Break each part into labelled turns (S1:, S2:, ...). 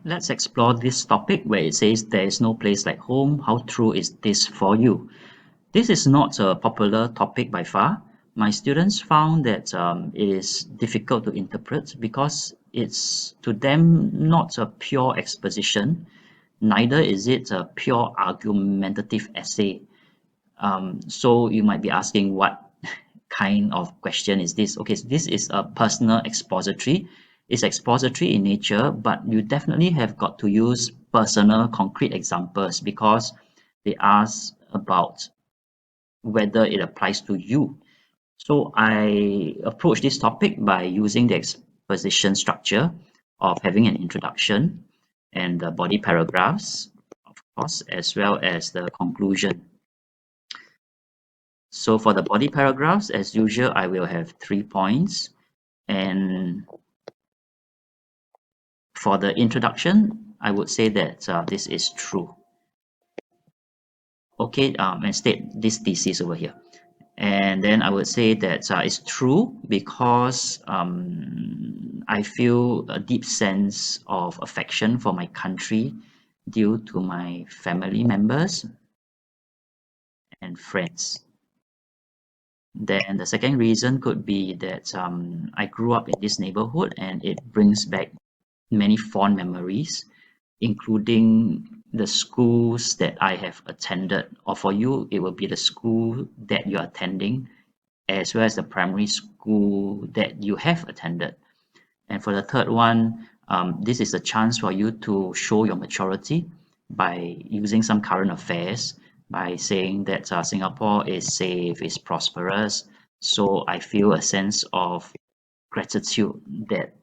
S1: Let's explore this topic where it says there is no place like home. How true is this for you? This is not a popular topic by far. My students found that it is difficult to interpret because it's to them not a pure exposition, neither is it a pure argumentative essay. So you might be asking, what kind of question is this? Okay, so this is a personal expository. It's expository in nature, but you definitely have got to use personal concrete examples because they ask about whether it applies to you. So I approach this topic by using the exposition structure of having an introduction and the body paragraphs, of course, as well as the conclusion. So for the body paragraphs, as usual, I will have 3 points. And for the introduction, I would say that this is true. Okay, and state this thesis over here. And then I would say that it's true because I feel a deep sense of affection for my country due to my family members and friends. Then the second reason could be that I grew up in this neighborhood and it brings back many fond memories, including the schools that I have attended, or for you, it will be the school that you're attending, as well as the primary school that you have attended. And for the third one, this is a chance for you to show your maturity by using some current affairs, by saying that Singapore is safe, is prosperous. So I feel a sense of gratitude that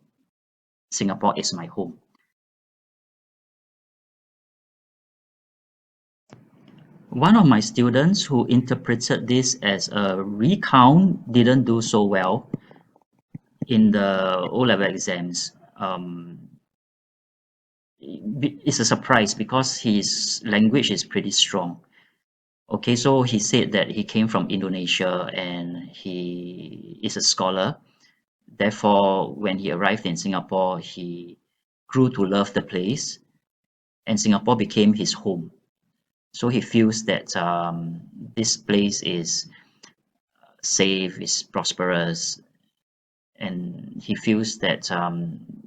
S1: Singapore is my home. One of my students who interpreted this as a recount didn't do so well in the O-level exams. It's a surprise because his language is pretty strong. Okay, so he said that he came from Indonesia and he is a scholar. Therefore, when he arrived in Singapore, he grew to love the place and Singapore became his home. So he feels that this place is safe, is prosperous, and he feels that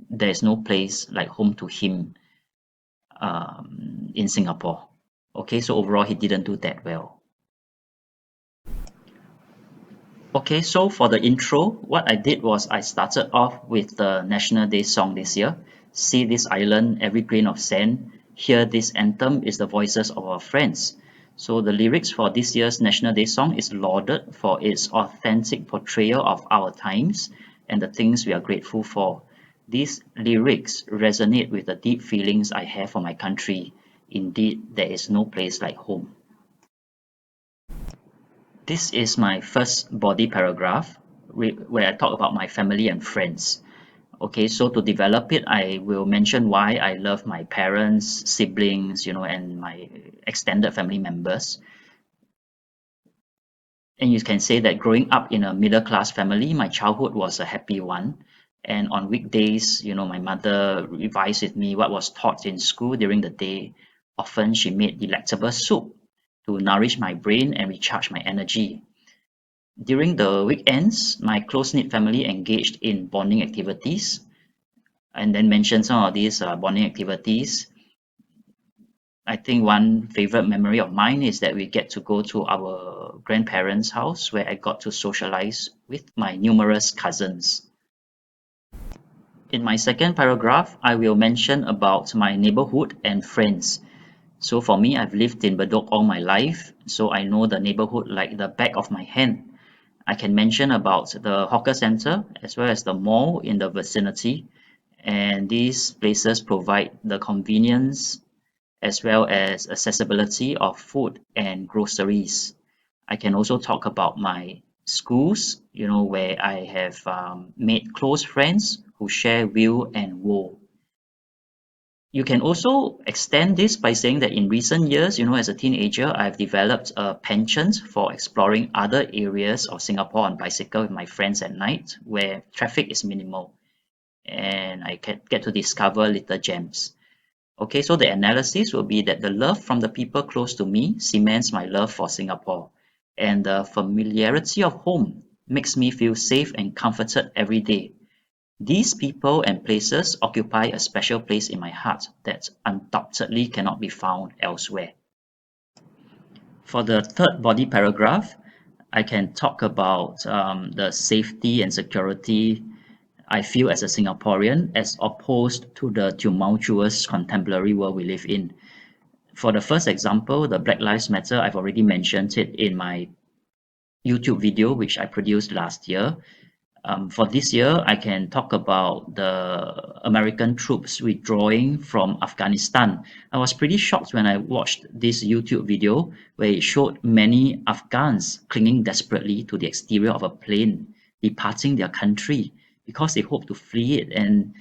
S1: there is no place like home to him in Singapore. Okay, so overall, he didn't do that well. Okay, so for the intro, what I did was I started off with the National Day song this year. See this island, every grain of sand. Hear this anthem is the voices of our friends. So the lyrics for this year's National Day song is lauded for its authentic portrayal of our times and the things we are grateful for. These lyrics resonate with the deep feelings I have for my country. Indeed, there is no place like home. This is my first body paragraph where I talk about my family and friends. Okay, so to develop it, I will mention why I love my parents, siblings, and my extended family members. And you can say that growing up in a middle class family, my childhood was a happy one. And on weekdays, my mother revised with me what was taught in school during the day. Often she made delectable soup to nourish my brain and recharge my energy. During the weekends, my close-knit family engaged in bonding activities, and then mention some of these bonding activities. I think one favorite memory of mine is that we get to go to our grandparents' house where I got to socialize with my numerous cousins. In my second paragraph, I will mention about my neighborhood and friends. So for me, I've lived in Bedok all my life, so I know the neighborhood like the back of my hand. I can mention about the hawker center as well as the mall in the vicinity, and these places provide the convenience as well as accessibility of food and groceries. I can also talk about my schools, where I have made close friends who share will and woe. You can also extend this by saying that in recent years, as a teenager, I've developed a penchant for exploring other areas of Singapore on bicycle with my friends at night where traffic is minimal and I can get to discover little gems. Okay, so the analysis will be that the love from the people close to me cements my love for Singapore, and the familiarity of home makes me feel safe and comforted every day. These people and places occupy a special place in my heart that undoubtedly cannot be found elsewhere. For the third body paragraph, I can talk about the safety and security I feel as a Singaporean as opposed to the tumultuous contemporary world we live in. For the first example, the Black Lives Matter, I've already mentioned it in my YouTube video, which I produced last year. For this year, I can talk about the American troops withdrawing from Afghanistan. I was pretty shocked when I watched this YouTube video where it showed many Afghans clinging desperately to the exterior of a plane, departing their country because they hope to flee it, and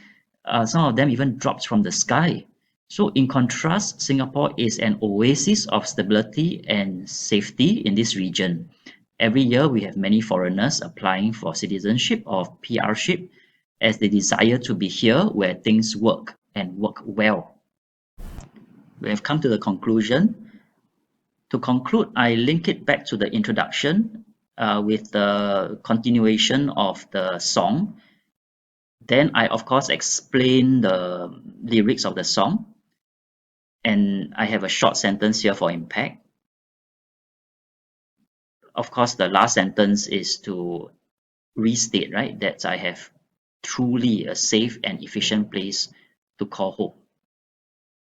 S1: some of them even dropped from the sky. So, in contrast, Singapore is an oasis of stability and safety in this region. Every year, we have many foreigners applying for citizenship or PRship as they desire to be here where things work and work well. We have come to the conclusion. To conclude, I link it back to the introduction with the continuation of the song. Then I, of course, explain the lyrics of the song, and I have a short sentence here for impact. Of course, the last sentence is to restate, right, that I have truly a safe and efficient place to call home.